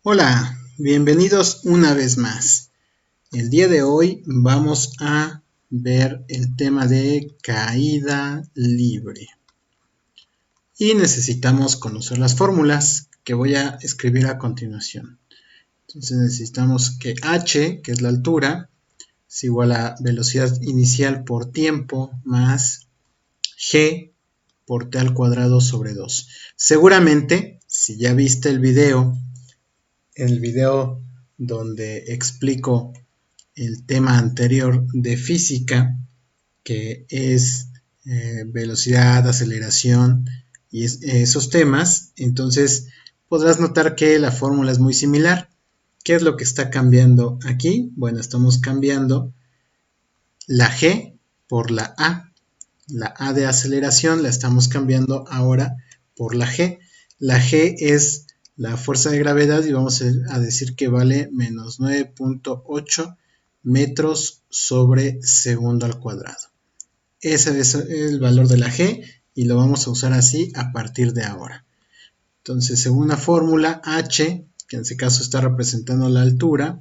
Hola, bienvenidos una vez más. El día de hoy vamos a ver el tema de caída libre. Y necesitamos conocer las fórmulas que voy a escribir a continuación. Entonces necesitamos que h, que es la altura, es igual a velocidad inicial por tiempo más g por t al cuadrado sobre 2. Seguramente, si ya viste el video donde explico el tema anterior de física, que es velocidad, aceleración y esos temas, entonces podrás notar que la fórmula es muy similar. ¿Qué es lo que está cambiando aquí? Bueno, estamos cambiando la G por la A. La A de aceleración la estamos cambiando ahora por la G. La G es la fuerza de gravedad y vamos a decir que vale menos 9.8 metros sobre segundo al cuadrado. Ese es el valor de la G y lo vamos a usar así a partir de ahora. Entonces, según la fórmula, H, que en este caso está representando la altura,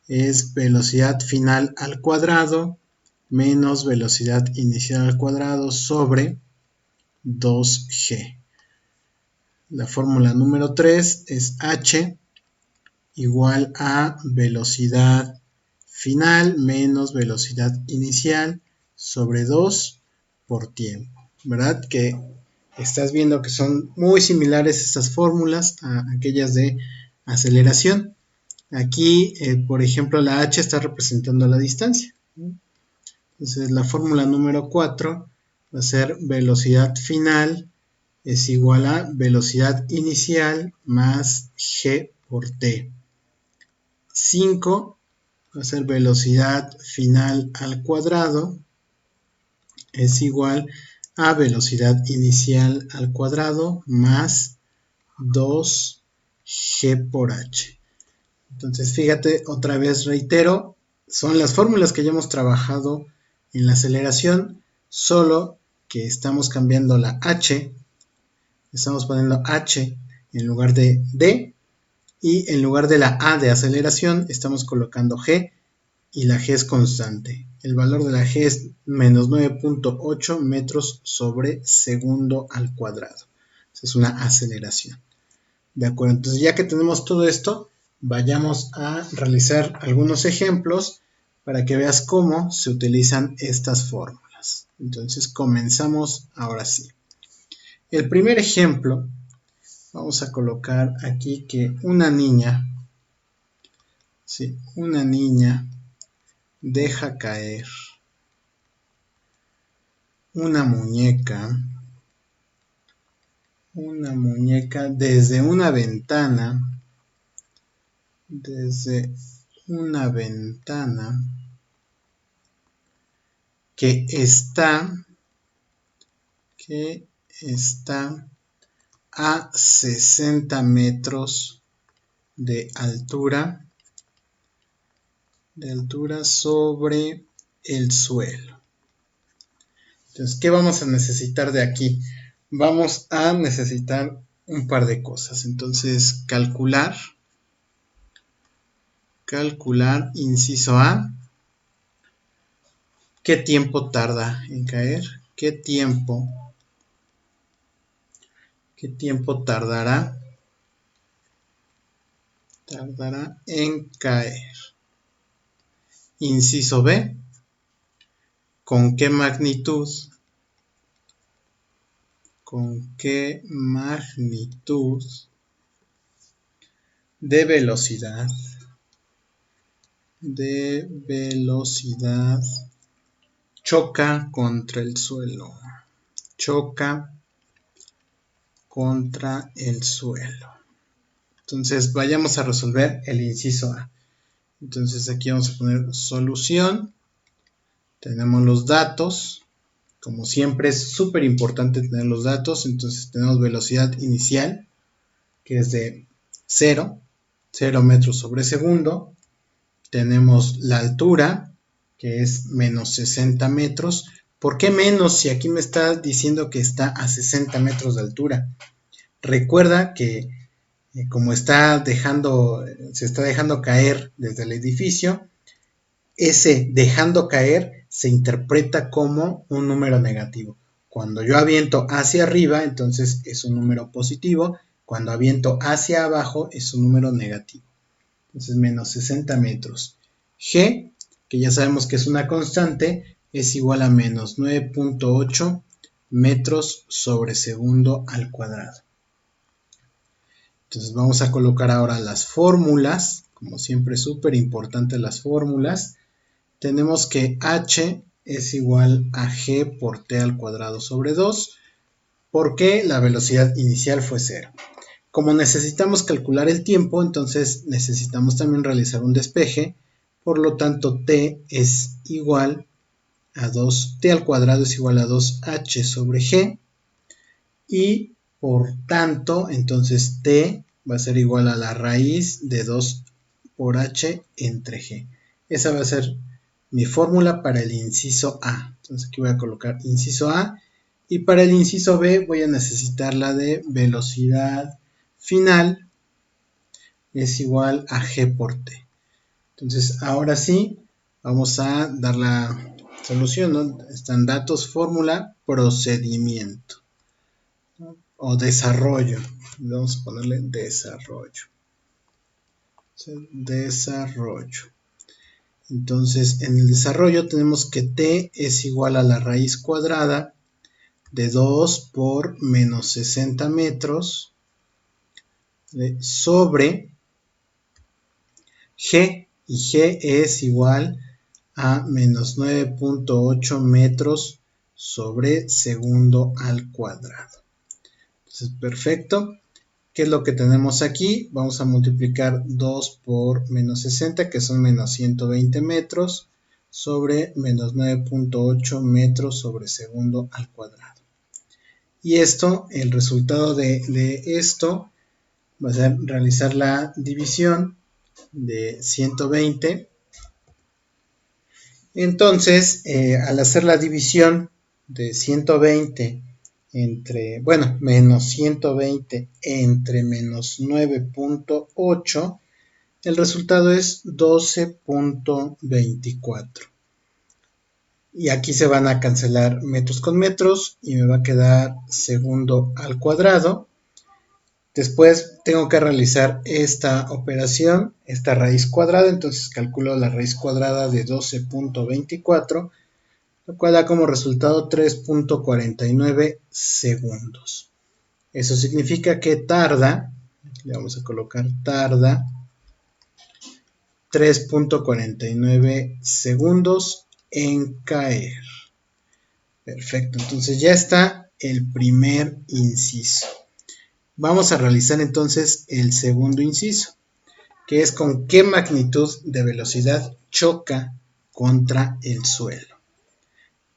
es velocidad final al cuadrado menos velocidad inicial al cuadrado sobre 2g. La fórmula número 3 es h igual a velocidad final menos velocidad inicial sobre 2 por tiempo. ¿Verdad? Que estás viendo que son muy similares estas fórmulas a aquellas de aceleración. Aquí, por ejemplo, la h está representando la distancia. Entonces la fórmula número 4 va a ser velocidad final es igual a velocidad inicial más g por t. 5 va a ser velocidad final al cuadrado es igual a velocidad inicial al cuadrado más 2g por h. Entonces fíjate, otra vez reitero, son las fórmulas que ya hemos trabajado en la aceleración, solo que estamos cambiando la h, estamos poniendo h en lugar de d, y en lugar de la a de aceleración estamos colocando g, y la g es constante. El valor de la g es menos 9.8 metros sobre segundo al cuadrado. Es una aceleración. De acuerdo, entonces ya que tenemos todo esto, vayamos a realizar algunos ejemplos para que veas cómo se utilizan estas fórmulas. Entonces comenzamos ahora sí. El primer ejemplo, vamos a colocar aquí que una niña deja caer una muñeca desde una ventana que está a 60 metros de altura sobre el suelo. Entonces, ¿qué vamos a necesitar de aquí? Vamos a necesitar un par de cosas. Entonces, calcular, inciso A, ¿qué tiempo tarda en caer? ¿Qué tiempo tardará en caer? Inciso B, ¿con qué magnitud de velocidad choca contra el suelo? Entonces vayamos a resolver el inciso A. Entonces aquí vamos a poner solución. Tenemos los datos. Como siempre es súper importante tener los datos. Entonces tenemos velocidad inicial, que es de 0 metros sobre segundo. Tenemos la altura, que es menos 60 metros. ¿Por qué menos si aquí me está diciendo que está a 60 metros de altura? Recuerda que como se está dejando caer desde el edificio, ese dejando caer se interpreta como un número negativo. Cuando yo aviento hacia arriba, entonces es un número positivo. Cuando aviento hacia abajo, es un número negativo. Entonces, menos 60 metros. G, que ya sabemos que es una constante, es igual a menos 9.8 metros sobre segundo al cuadrado. Entonces vamos a colocar ahora las fórmulas. Como siempre, súper importante las fórmulas. Tenemos que h es igual a g por t al cuadrado sobre 2, porque la velocidad inicial fue 0. Como necesitamos calcular el tiempo, entonces necesitamos también realizar un despeje, por lo tanto t es igual a 2, t al cuadrado es igual a 2h sobre g, y por tanto, entonces t va a ser igual a la raíz de 2 por h entre g. Esa va a ser mi fórmula para el inciso A. Entonces aquí voy a colocar inciso A, y para el inciso B voy a necesitar la de velocidad final es igual a g por t. Entonces ahora sí vamos a dar la solución, ¿no? Están datos, fórmula, procedimiento, ¿no? O desarrollo. Vamos a ponerle desarrollo. Desarrollo. Entonces, en el desarrollo tenemos que t es igual a la raíz cuadrada de 2 por menos 60 metros sobre g, y g es igual a menos 9.8 metros sobre segundo al cuadrado. Entonces, perfecto. ¿Qué es lo que tenemos aquí? Vamos a multiplicar 2 por menos 60, que son menos 120 metros, sobre menos 9.8 metros sobre segundo al cuadrado. Y esto, el resultado de esto, va a ser realizar la división de 120. Entonces, al hacer la división de 120 entre, bueno, menos 120 entre menos 9.8, el resultado es 12.24. Y aquí se van a cancelar metros con metros y me va a quedar segundo al cuadrado. Después tengo que realizar esta operación, esta raíz cuadrada, entonces calculo la raíz cuadrada de 12.24, lo cual da como resultado 3.49 segundos. Eso significa que tarda, le vamos a colocar tarda 3.49 segundos en caer. Perfecto, entonces ya está el primer inciso. Vamos a realizar entonces el segundo inciso, que es con qué magnitud de velocidad choca contra el suelo.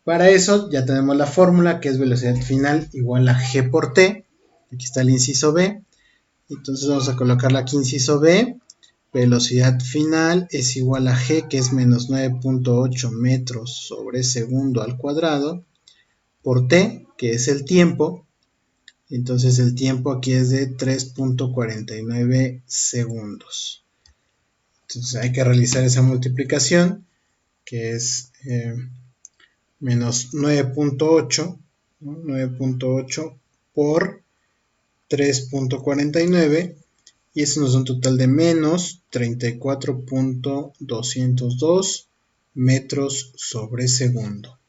Para eso ya tenemos la fórmula, que es velocidad final igual a g por t. Aquí está el inciso B. Entonces vamos a colocarla aquí, inciso B. Velocidad final es igual a g, que es menos 9.8 metros sobre segundo al cuadrado, por t, que es el tiempo. Entonces el tiempo aquí es de 3.49 segundos. Entonces hay que realizar esa multiplicación, que es menos 9.8, ¿no? 9.8 por 3.49, y eso nos da un total de menos 34.202 metros sobre segundo.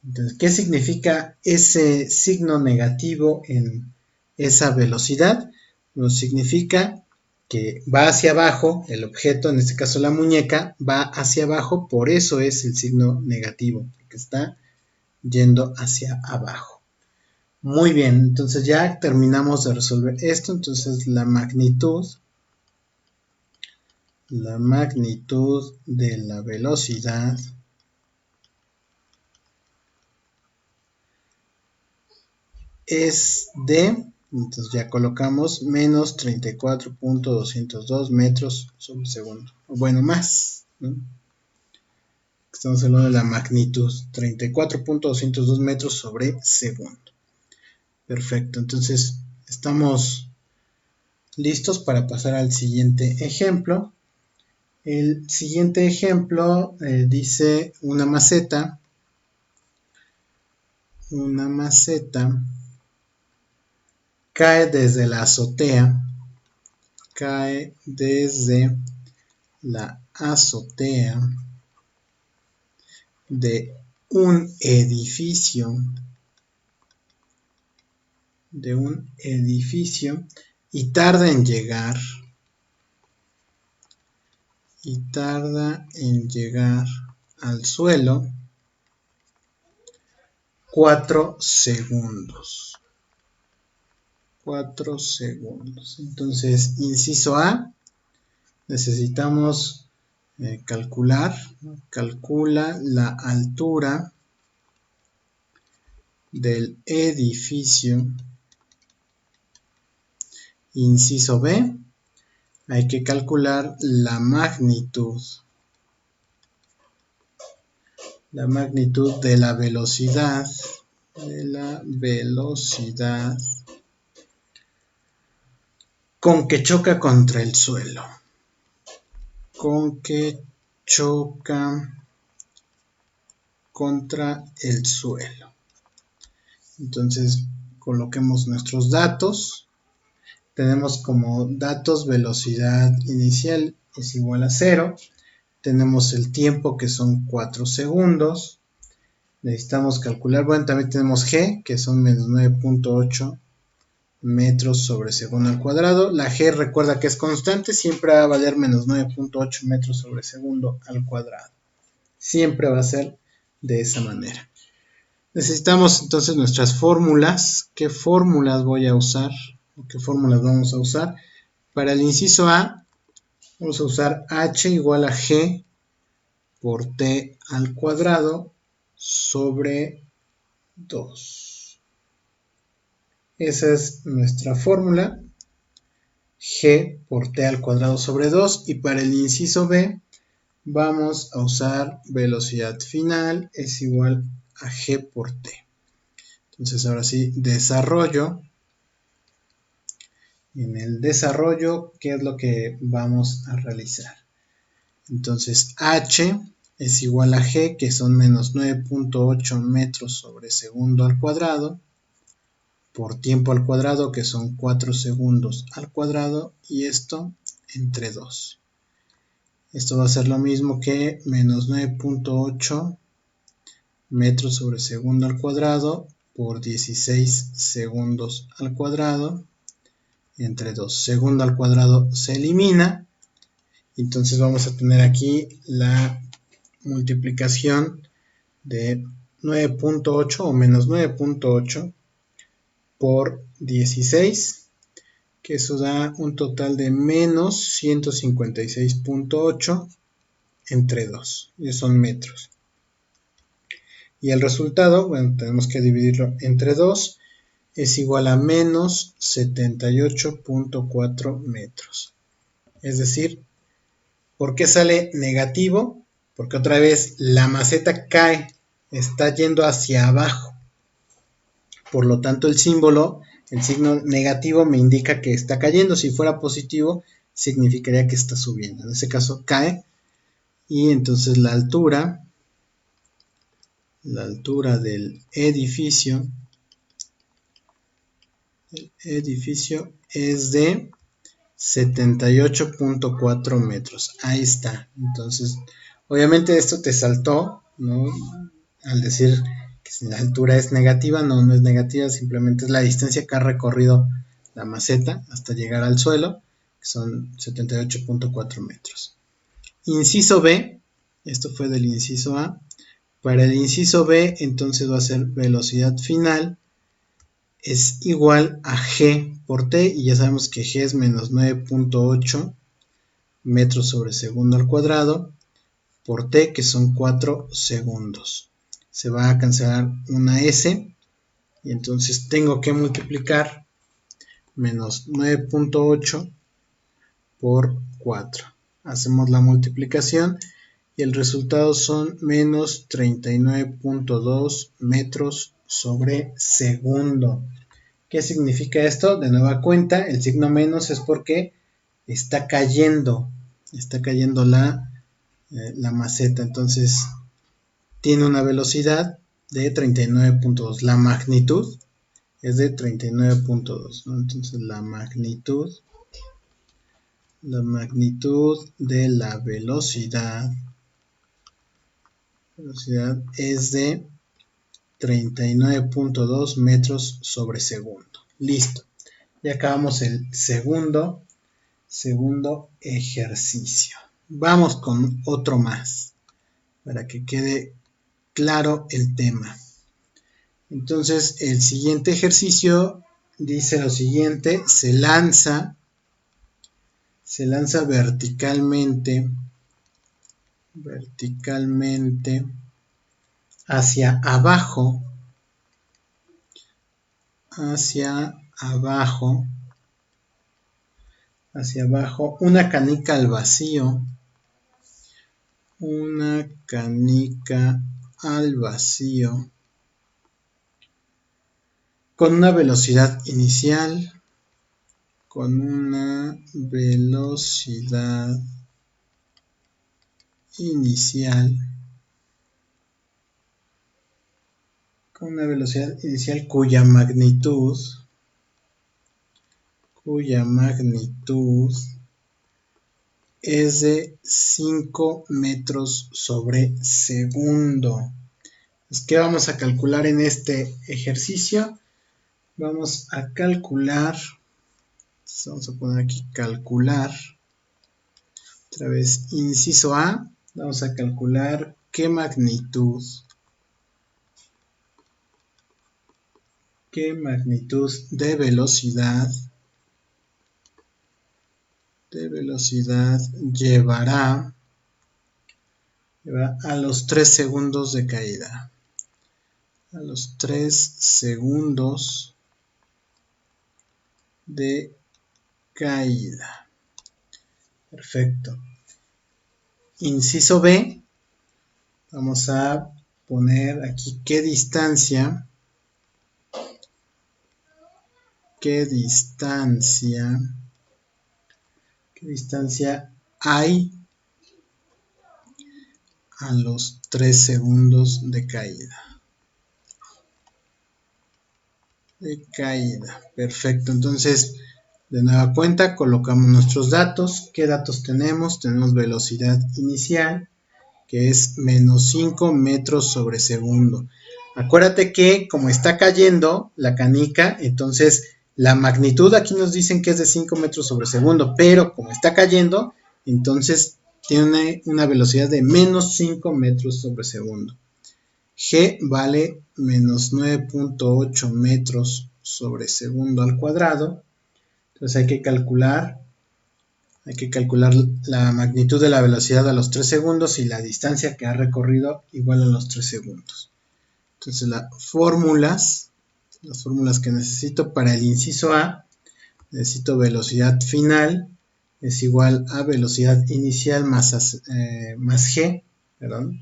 Entonces, ¿qué significa ese signo negativo en esa velocidad? Nos significa que va hacia abajo, el objeto, en este caso la muñeca, va hacia abajo, por eso es el signo negativo, porque está yendo hacia abajo. Muy bien, entonces ya terminamos de resolver esto. Entonces la magnitud de la velocidad es de, entonces ya colocamos menos 34.202 metros sobre segundo, bueno, más, ¿no? Estamos hablando de la magnitud, 34.202 metros sobre segundo. Perfecto, entonces estamos listos para pasar al siguiente ejemplo. El siguiente ejemplo dice una maceta cae desde la azotea de un edificio y tarda en llegar al suelo 4 segundos. 4 segundos. Entonces, inciso A, necesitamos calcula la altura del edificio. Inciso B, hay que calcular la magnitud de la velocidad con que choca contra el suelo. Entonces, coloquemos nuestros datos. Tenemos como datos velocidad inicial es igual a 0. Tenemos el tiempo que son 4 segundos. Necesitamos calcular, bueno, también tenemos G, que son menos 9.8 metros sobre segundo al cuadrado. La G, recuerda que es constante, siempre va a valer menos 9.8 metros sobre segundo al cuadrado. Siempre va a ser de esa manera. Necesitamos entonces nuestras fórmulas. ¿Qué fórmulas voy a usar? ¿O qué fórmulas vamos a usar? Para el inciso A, vamos a usar H igual a G por T al cuadrado sobre 2. Esa es nuestra fórmula. G por T al cuadrado sobre 2. Y para el inciso B, vamos a usar velocidad final es igual a G por T. Entonces ahora sí, desarrollo. En el desarrollo, ¿qué es lo que vamos a realizar? Entonces H es igual a G, que son menos 9.8 metros sobre segundo al cuadrado, por tiempo al cuadrado, que son 4 segundos al cuadrado, y esto entre 2. Esto va a ser lo mismo que menos 9.8 metros sobre segundo al cuadrado por 16 segundos al cuadrado entre 2. Segundo al cuadrado se elimina. Entonces vamos a tener aquí la multiplicación de 9.8 o menos 9.8 por 16, que eso da un total de menos 156.8 entre 2, y son metros. Y el resultado, bueno, tenemos que dividirlo entre 2, es igual a menos 78.4 metros. Es decir, ¿por qué sale negativo? Porque otra vez la maceta cae, está yendo hacia abajo. Por lo tanto, el signo negativo me indica que está cayendo. Si fuera positivo, significaría que está subiendo. En este caso, cae. Y entonces la altura del edificio es de 78.4 metros. Ahí está. Entonces, obviamente esto te saltó, ¿no? Al decir que si la altura es negativa, no es negativa, simplemente es la distancia que ha recorrido la maceta hasta llegar al suelo, que son 78.4 metros. Inciso B, esto fue del inciso A. Para el inciso B, entonces va a ser velocidad final es igual a G por T, y ya sabemos que G es menos 9.8 metros sobre segundo al cuadrado por T, que son 4 segundos. Se va a cancelar una S, y entonces tengo que multiplicar menos 9.8 por 4. Hacemos la multiplicación y el resultado son menos 39.2 metros sobre segundo, ¿Qué significa esto? De nueva cuenta, el signo menos es porque está cayendo la maceta, entonces tiene una velocidad de 39.2. La magnitud es de 39.2, ¿no? Entonces la magnitud de la velocidad es de 39.2 metros sobre segundo. Listo. Ya acabamos el segundo ejercicio. Vamos con otro más para que quede claro el tema. Entonces, el siguiente ejercicio dice lo siguiente: se lanza verticalmente hacia abajo una canica al vacío, con una velocidad inicial cuya magnitud es de 5 metros sobre segundo. ¿Qué vamos a calcular en este ejercicio? Vamos a calcular, vamos a poner aquí calcular, otra vez inciso A, vamos a calcular qué magnitud de velocidad llevará a los 3 segundos de caída. A los 3 segundos de caída. Perfecto. Inciso B, vamos a poner aquí qué distancia hay a los 3 segundos de caída. Perfecto. Entonces, de nueva cuenta, colocamos nuestros datos. ¿Qué datos tenemos? Tenemos velocidad inicial, que es menos 5 metros sobre segundo. Acuérdate que como está cayendo la canica, entonces la magnitud aquí nos dicen que es de 5 metros sobre segundo, pero como está cayendo, entonces tiene una velocidad de menos 5 metros sobre segundo. G vale menos 9.8 metros sobre segundo al cuadrado. Entonces hay que calcular la magnitud de la velocidad a los 3 segundos y la distancia que ha recorrido igual a los 3 segundos. Entonces las fórmulas que necesito para el inciso A, necesito velocidad final es igual a velocidad inicial más G, perdón.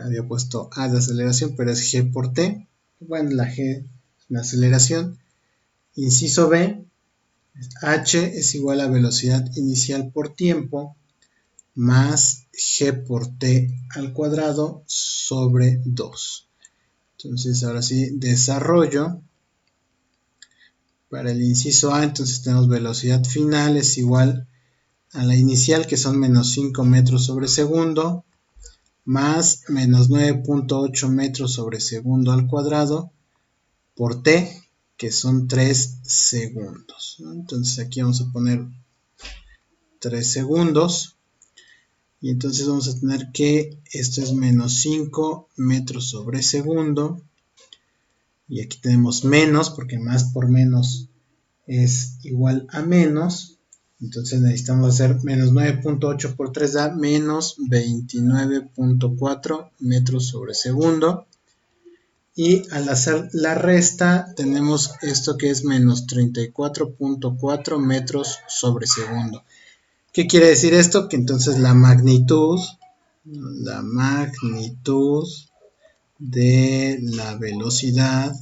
Había puesto A de aceleración, pero es G por T. Bueno, la G es una aceleración. Inciso B, H es igual a velocidad inicial por tiempo más G por T al cuadrado sobre 2. Entonces, ahora sí, desarrollo. Para el inciso A, entonces tenemos velocidad final es igual a la inicial, que son menos 5 metros sobre segundo, más menos 9.8 metros sobre segundo al cuadrado, por T, que son 3 segundos, ¿no? Entonces aquí vamos a poner 3 segundos, y entonces vamos a tener que esto es menos 5 metros sobre segundo, y aquí tenemos menos, porque más por menos es igual a menos. Entonces necesitamos hacer menos 9.8 por 3 da menos 29.4 metros sobre segundo. Y al hacer la resta tenemos esto que es menos 34.4 metros sobre segundo. ¿Qué quiere decir esto? Que entonces la magnitud de la velocidad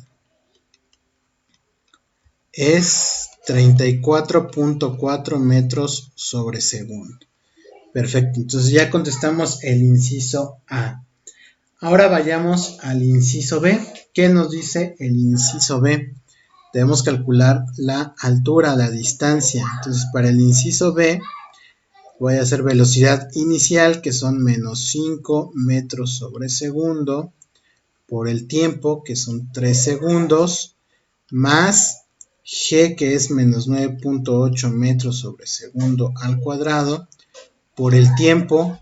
es 34.4 metros sobre segundo. Perfecto, entonces ya contestamos el inciso A. Ahora vayamos al inciso B. ¿Qué nos dice el inciso B? Debemos calcular la altura, la distancia. Entonces para el inciso B voy a hacer velocidad inicial, que son menos 5 metros sobre segundo, por el tiempo, que son 3 segundos, más g, que es menos 9.8 metros sobre segundo al cuadrado, por el tiempo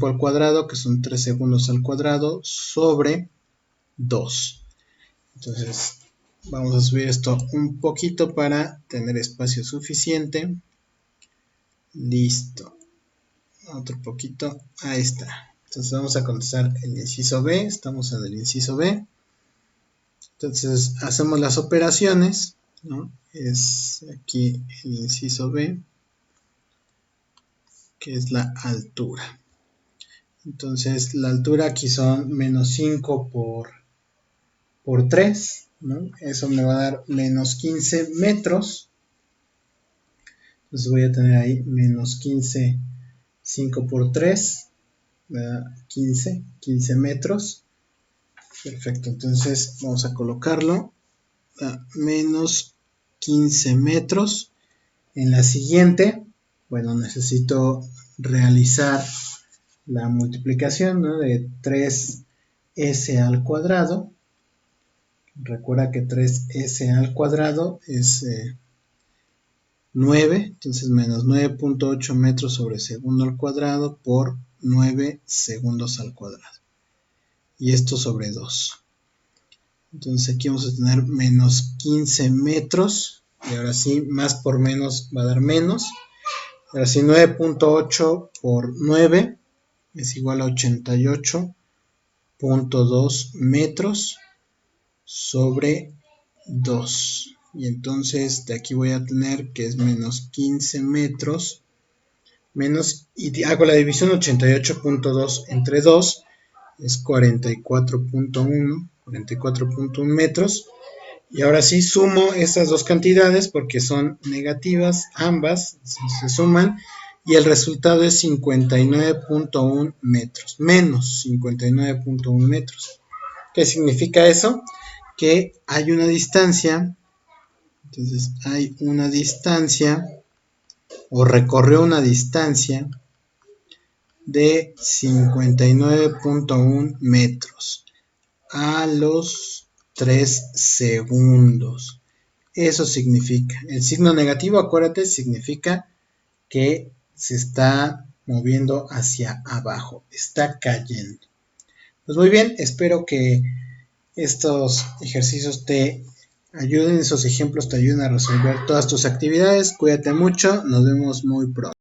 al cuadrado, que son 3 segundos al cuadrado, sobre 2. Entonces, vamos a subir esto un poquito para tener espacio suficiente. Listo. Otro poquito. Ahí está. Entonces, vamos a contestar el inciso B. Estamos en el inciso B. Entonces, hacemos las operaciones, ¿no? Es aquí el inciso B, que es la altura. Entonces, la altura aquí son menos 5 por 3, ¿no? Eso me va a dar menos 15 metros. Entonces voy a tener ahí menos 15, 5 por 3, me da 15 metros. Perfecto, entonces vamos a colocarlo a menos 15 metros. En la siguiente, bueno, necesito realizar la multiplicación, ¿no?, de 3s al cuadrado. Recuerda que 3s al cuadrado es 9, entonces menos 9.8 metros sobre segundo al cuadrado por 9 segundos al cuadrado. Y esto sobre 2. Entonces aquí vamos a tener menos 15 metros. Y ahora sí, más por menos va a dar menos. Ahora sí, 9.8 por 9 es igual a 88.2 metros sobre 2. Y entonces de aquí voy a tener que es menos 15 metros menos, y hago la división, 88.2 entre 2 es 44.1 metros. Y ahora sí sumo estas dos cantidades porque son negativas ambas, se suman, y el resultado es 59.1 metros, menos 59.1 metros. ¿Qué significa eso? Que hay una distancia, entonces hay una distancia, o recorrió una distancia de 59.1 metros a los 3 segundos. Eso significa, el signo negativo, acuérdate, significa que se está moviendo hacia abajo, está cayendo. Pues muy bien, espero que estos ejercicios te ayuden, esos ejemplos te ayuden a resolver todas tus actividades. Cuídate mucho, nos vemos muy pronto.